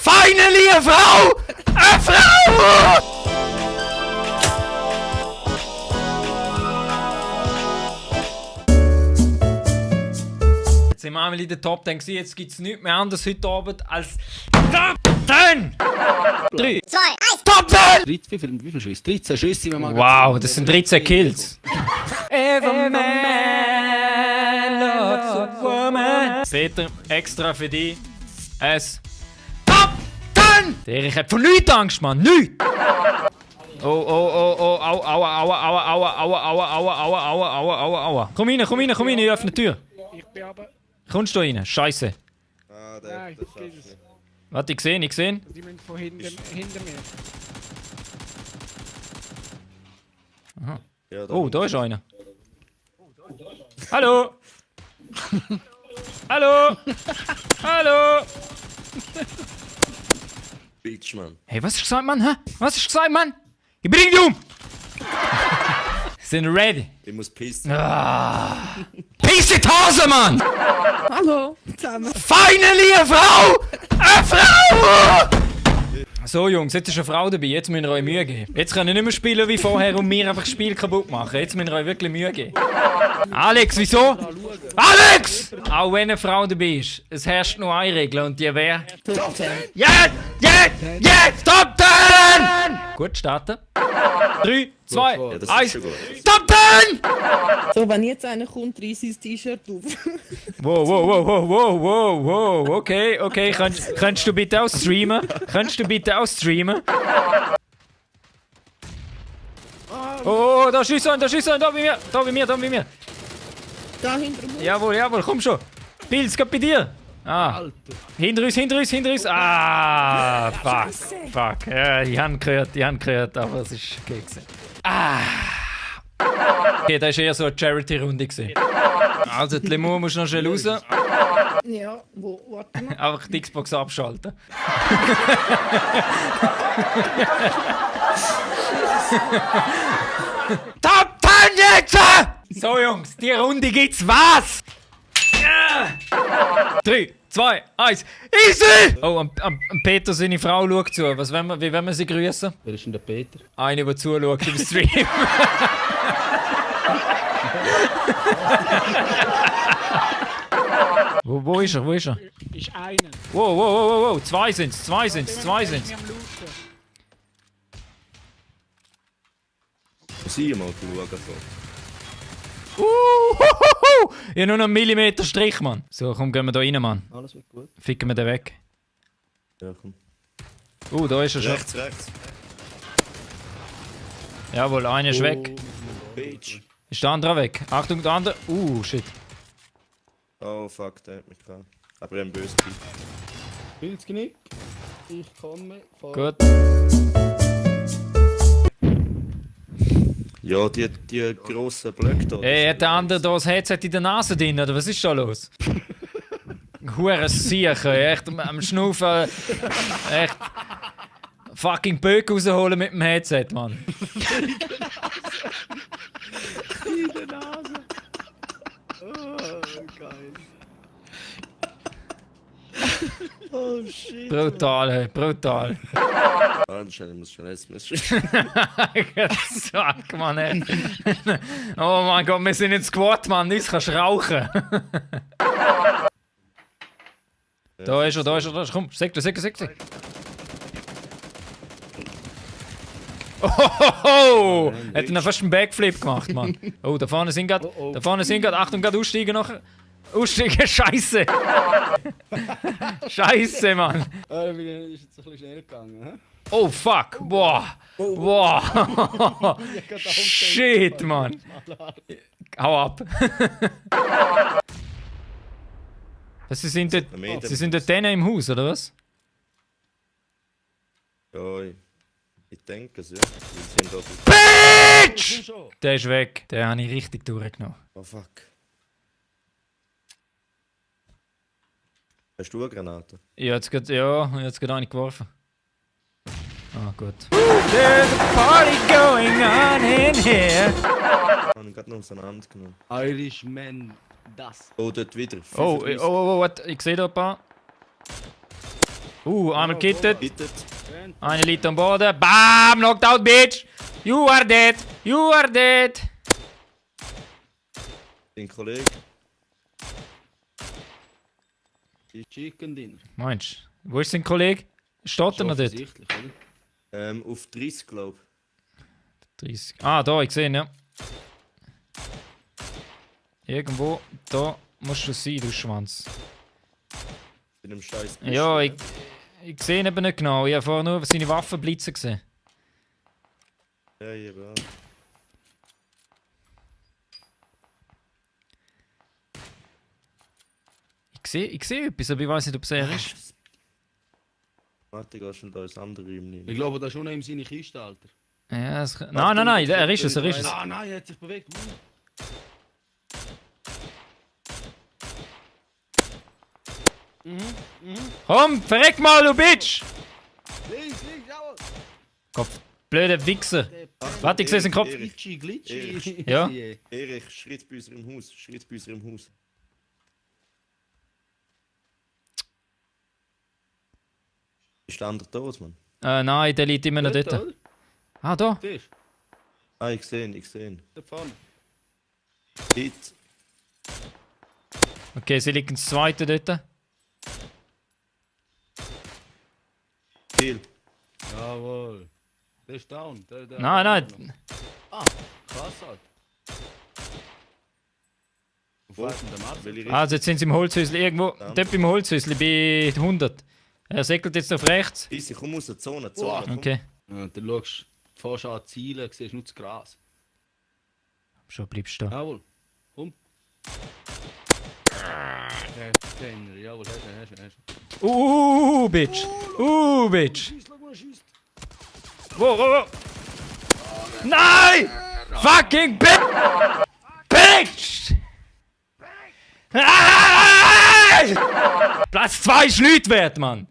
Finally, eine Frau! Eine Frau! Jetzt sind wir einmal in der Top 10 gewesen. Jetzt gibt es nichts mehr anderes heute Abend als Top 10! 3, 2, 1, Top 10! Wie viel Schüsse? 13 Schüsse im Magazin. Wow, das sind 13 Kills. Every man loves a woman. Seht ihr, extra für dich. Es Top 10! Der ich hab von nichts Angst, Mann. Nichts! Oh, aua, aua, aua, aua, aua, aua, aua, aua, aua, aua, aua, aua. Komm rein, ich öffne die Tür. Ich bin aber... Kommst du rein? Scheiße. Nein, das geht es. Warte, ich gesehen. Die müssen von hinter mir. Aha. Oh, da ist einer. Hallo! Hallo! Hallo! Bitch, Mann. Hey, was hast du gesagt, Mann? Hä? Was hast du gesagt, Mann? Ich bring dich um! Sind ready? Ich muss pissen. Piss die Hose, Mann! Hallo, zusammen. Finally, eine Frau! Eine Frau! So, Jungs, jetzt ist eine Frau dabei. Jetzt müsst ihr euch Mühe geben. Jetzt könnt ihr nicht mehr spielen wie vorher und mir einfach das Spiel kaputt machen. Jetzt müsst ihr euch wirklich Mühe geben. Alex, wieso? Alex! Auch wenn eine Frau dabei ist, es herrscht nur eine Regel und die wäre... Top 10. Jetzt! Top 10! Gut, starten. 3, 2, Ja, das ist 1. schon gut. Top 10! So, wenn jetzt einer kommt, reiss sein T-Shirt auf. Wow. Okay. Könntest du bitte auch streamen? Oh, da schießt einer, da bei mir. Da hinter mir. Jawohl, komm schon. Pilz, geht bei dir. Hinter uns. Ah, fuck. Ja, die haben gehört, aber es ist okay gewesen. Okay, das war eher so eine Charity-Runde gewesen. Also, die Lemur musst du noch schnell raus. Ja, warte mal. Einfach die Xbox abschalten. Top 10 jetzt! So, Jungs, die Runde gibt's was? 3, 2, 1, easy! Oh, am Peter seine Frau schaut zu. Wie wollen wir sie grüßen? Wer ist denn der Peter? Eine, die zuschaut im Stream. Wo ist er? Ist einer. Wow. Zwei sind's. Ich bin am Looten. Sieh mal, du schaust so. Ich habe nur noch einen Millimeter Strich, Mann. So, komm, gehen wir da rein, Mann. Alles wird gut. Ficken wir den weg. Ja, komm. Da ist er schon. Rechts. Jawohl, einer ist weg. Bitch. Ist der andere weg? Achtung, der andere. Shit. Oh, fuck, der hat mich gehabt. Aber ein böses Typ. Pilzknick. Ich komme vor. Gut. Ja, die grossen Blöcke da. Ey, hat der andere da das Headset in der Nase drin, oder was ist da los? Hure Siechen, echt am Schnaufen. Echt. Fucking Böcke rausholen mit dem Headset, Mann. In der Nase. Oh, geil. Oh shit. Brutal. Anscheinend muss schon jetzt Sack, Mann, ey. Oh mein Gott, wir sind in Squad, Mann. Nichts kannst du rauchen. Da ist er. Komm, sag du. Oh, hat er fast einen Backflip gemacht, Mann. Oh, da vorne sind gerade. Achtung, gerade aussteigen nachher. Aussteigen, Scheiße! Scheiße, Mann! Ist jetzt ein bisschen schnell gegangen, hä? Oh fuck! Boah! Shit, Mann! Hau ab! Sie sind dort denen im Haus, oder was? Ja, ich denke es, ja. Wir sind dort. Bitch! Der ist weg. Den habe ich richtig durchgenommen. Oh, fuck. Hast du eine Granate? Ich habe jetzt gerade eine geworfen. Ah, gut. There's a party going on in here. Ich habe ihn gerade noch auseinandergenommen. Irishman, das. Oh, dort wieder. Oh, warte, ich sehe da ein paar. Einmal kittet. Bittet. Einer liegt am Boden. Bam! Knocked out, bitch! You are dead! You are dead! Dein Kollege. Die Chicken Dinner. Meinst du? Wo ist dein Kollege? Steht er noch dort? Offensichtlich, oder? Auf 30, glaube 30. Ah, da, ich sehe ihn, ja. Irgendwo, da musst du sein, du Schwanz. ich. In einem scheiß Ja, ich sehe ihn eben nicht genau. Ich habe vorher nur seine Waffen blitzen gesehen. Ja, eben. Ich sehe etwas, aber ich weiß nicht, ob es er ist. Warte, gehst schon da ins andere Räumchen Ich rein. glaube, da ist schon in seine Kiste, Alter. Ja, nein, er ist es, er ist es. Ah nein, er hat sich bewegt. Komm, verreck mal, du Bitch! Links, jawohl! Kopf, blöder Wichser. Achtung, Warte, ich sehe seinen Kopf. Erich, Glitschi. Ja. Erich, Schritt bei uns im Haus. Schritt bei uns im Haus. Ist der andere tot, Mann? Nein, der liegt immer noch dort. Oder? Ah, da. Tisch. Ah, ich sehe ihn. Da vorne. Hit. Okay, sie liegt ins zweite dort. Kill. Jawohl. Der ist down. Der Nein. Ah, krass, Alter. Wo ist denn der Matze? Welche Also jetzt sind sie im Holzhäusli irgendwo. Dort beim Holzhäusli bei 100. Er säckelt jetzt auf rechts. Easy, komm aus der Zone. Wow. Komm. Okay. Ja, dann schaust du fährst an Ziele, siehst nur das Gras. Schon bleibst du da. Jawohl. Komm. Der Kenner, jawohl, hast du. Bitch. Bitch. Schieß, schau mal, schieß. Wo? Nein! Fucking Bitch! Ah! Platz 2 ist nichts wert, Mann!